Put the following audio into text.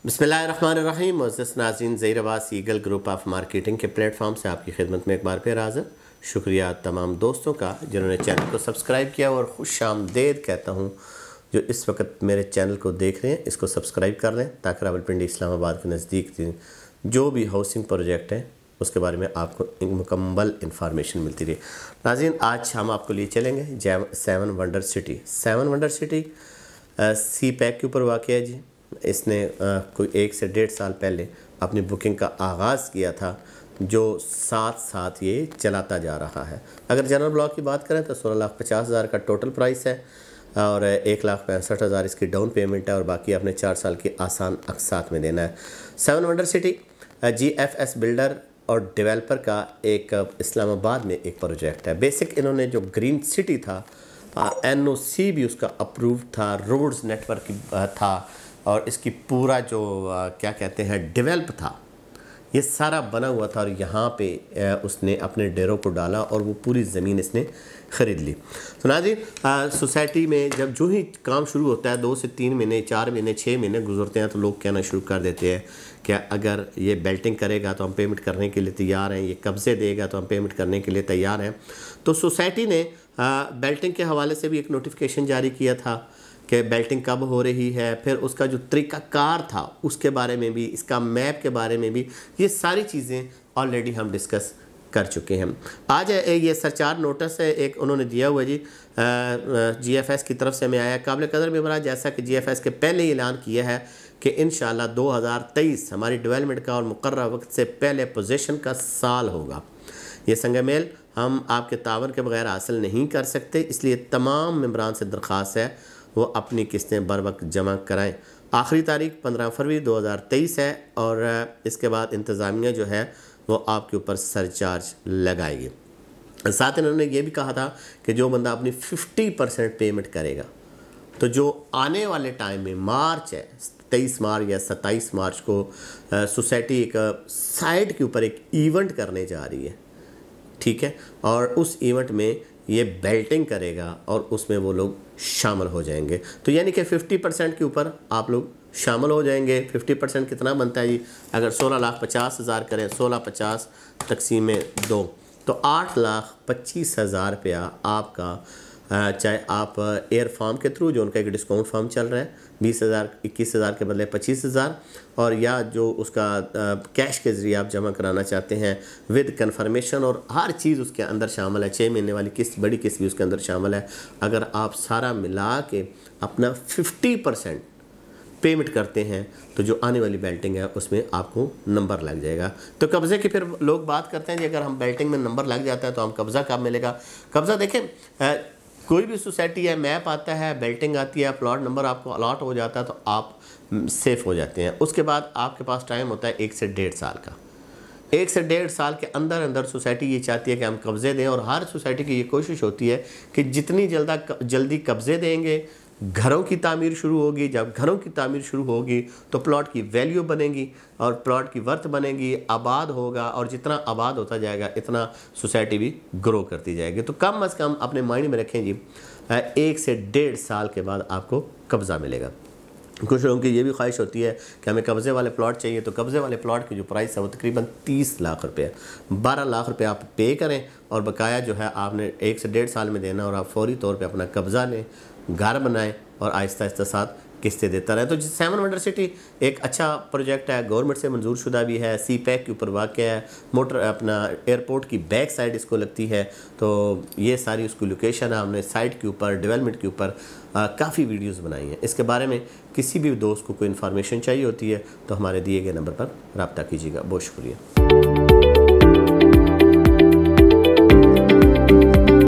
बिस्मिल्लाहिर्रहमानिर्रहीम। मुअज़्ज़ज़ नाज़रीन, Zaheer Abbas eagle group of marketing के प्लेटफॉर्म से आपकी खिदमत में एक बार फिर हाज़िर। शुक्रिया तमाम दोस्तों का जिन्होंने चैनल को सब्सक्राइब किया, और खुशामदीद कहता हूँ जो इस वक्त मेरे चैनल को देख रहे हैं, इसको सब्सक्राइब कर लें ताकि रावलपिंडी इस्लामाबाद के नज़दीक जो भी हाउसिंग प्रोजेक्ट है उसके बारे में आपको मुकम्मल इंफॉर्मेशन मिलती रही। नाज़रीन, आज हम आपको लिए चलेंगे seven wonder city. Seven wonder city सी पैक के ऊपर वाक़ है जी। इसने कोई 1 से 1.5 साल पहले अपनी बुकिंग का आगाज़ किया था, जो साथ साथ ये चलाता जा रहा है। अगर जनरल ब्लॉक की बात करें तो 16,50,000 का टोटल प्राइस है और 1,65,000 इसकी डाउन पेमेंट है, और बाकी आपने 4 साल की आसान अक़सात में देना है। Seven wonder city GFS builder और डेवलपर का एक इस्लामाबाद में एक प्रोजेक्ट है। बेसिक इन्होंने जो ग्रीन सिटी था, NOC भी उसका अप्रूव था, रोड्स नेटवर्क था, और इसकी पूरा जो क्या कहते हैं डेवलप था, ये सारा बना हुआ था। और यहाँ पे उसने अपने डेरों को डाला और वो पूरी ज़मीन इसने ख़रीद ली। तो नाज़रीन, सोसाइटी में जब जो ही काम शुरू होता है 2 से 3 महीने, 4 महीने, 6 महीने गुजरते हैं तो लोग कहना शुरू कर देते हैं कि अगर ये बेल्टिंग करेगा तो हम पेमेंट करने के लिए तैयार हैं, ये कब्ज़े देगा तो हम पेमेंट करने के लिए तैयार हैं। तो सोसाइटी ने बेल्टिंग के हवाले से भी एक नोटिफिकेशन जारी किया था कि बेल्टिंग कब हो रही है, फिर उसका जो तरीक़ाकार था उसके बारे में भी, इसका मैप के बारे में भी, ये सारी चीज़ें ऑलरेडी हम डिस्कस कर चुके हैं। आज ये सरचार्ज नोटिस है एक उन्होंने दिया हुआ जी, GFS की तरफ से हमें आया। काबिल कदर मेरा जैसा कि GFS के पहले ऐलान किया है कि इंशाल्लाह 2023 हमारी डेवलपमेंट का और मुकर्रर वक्त से पहले पोजीशन का साल होगा। ये संगमेल हम आपके तावन के बगैर हासिल नहीं कर सकते, इसलिए तमाम मेंबरान से दरख्वास्त है वो अपनी किस्तें बर वक्त जमा कराएँ। आखिरी तारीख 15 फरवरी 2023 है, और इसके बाद इंतज़ामिया जो है वो आपके ऊपर सरचार्ज लगाएगी। साथ इन्होंने ये भी कहा था कि जो बंदा अपनी 50% पेमेंट करेगा, तो जो आने वाले टाइम में मार्च है 23 मार्च या 27 मार्च को सोसाइटी एक साइट के ऊपर एक इवेंट करने जा रही है, ठीक है, और उस इवेंट में ये बेल्टिंग करेगा और उसमें वो लोग शामिल हो जाएंगे। तो यानी कि 50% के ऊपर आप लोग शामिल हो जाएंगे। 50% कितना बनता है जी? अगर 16,50,000 करें, 1650 तक़सीम 2 तो 8,25,000 रुपया आपका, चाहे आप एयर फार्म के थ्रू, जो उनका एक डिस्काउंट फार्म चल रहा है 20,000, 21,000 के बदले 25,000, और या जो उसका कैश के ज़रिए आप जमा कराना चाहते हैं विद कन्फर्मेशन, और हर चीज़ उसके अंदर शामिल है। 6 महीने वाली किस्त, बड़ी किस्त भी उसके अंदर शामिल है। अगर आप सारा मिला के अपना 50% पेमेंट करते हैं तो जो आने वाली बेल्टिंग है उसमें आपको नंबर लग जाएगा। तो कब्ज़े की फिर लोग बात करते हैं कि अगर हम बेल्टिंग में नंबर लग जाता है तो हम कब्ज़ा कब मिलेगा? कब्ज़ा देखें, कोई भी सोसाइटी है, मैप आता है, बेल्टिंग आती है, प्लॉट नंबर आपको अलॉट हो जाता है तो आप सेफ़ हो जाते हैं। उसके बाद आपके पास टाइम होता है 1 से 1.5 साल का। 1 से 1.5 साल के अंदर अंदर सोसाइटी ये चाहती है कि हम कब्ज़े दें, और हर सोसाइटी की ये कोशिश होती है कि जितनी जल्दी कब्ज़े देंगे, घरों की तामीर शुरू होगी। जब घरों की तामीर शुरू होगी तो प्लॉट की वैल्यू बनेगी और प्लॉट की वर्थ बनेगी, आबाद होगा, और जितना आबाद होता जाएगा इतना सोसाइटी भी ग्रो करती जाएगी। तो कम से कम अपने माइंड में रखें जी, 1 से 1.5 साल के बाद आपको कब्ज़ा मिलेगा। कुछ लोगों की ये भी ख्वाहिश होती है कि हमें कब्ज़े वाले प्लॉट चाहिए, तो कब्ज़े वाले प्लॉट की जो प्राइस है वो तकरीबन 30 लाख रुपये है। 12 लाख रुपये आप पे करें और बकाया जो है आपने 1 से 1.5 साल में देना, और आप फौरी तौर पे अपना कब्ज़ा लें, घर बनाएं और आहिस्ता आहिस्ता साथ किस्तें देता रहे। तो सेवन वंडर सिटी एक अच्छा प्रोजेक्ट है, गवर्नमेंट से मंजूर शुदा भी है, सी पैक के ऊपर वाक़ है, मोटर अपना एयरपोर्ट की बैक साइड इसको लगती है। तो ये सारी उसकी लोकेशन है। हमने साइट के ऊपर, डेवलपमेंट के ऊपर काफ़ी वीडियोस बनाई हैं। इसके बारे में किसी भी दोस्त को कोई इन्फॉर्मेशन चाहिए होती है तो हमारे दिए गए नंबर पर रब्ता कीजिएगा। बहुत शुक्रिया।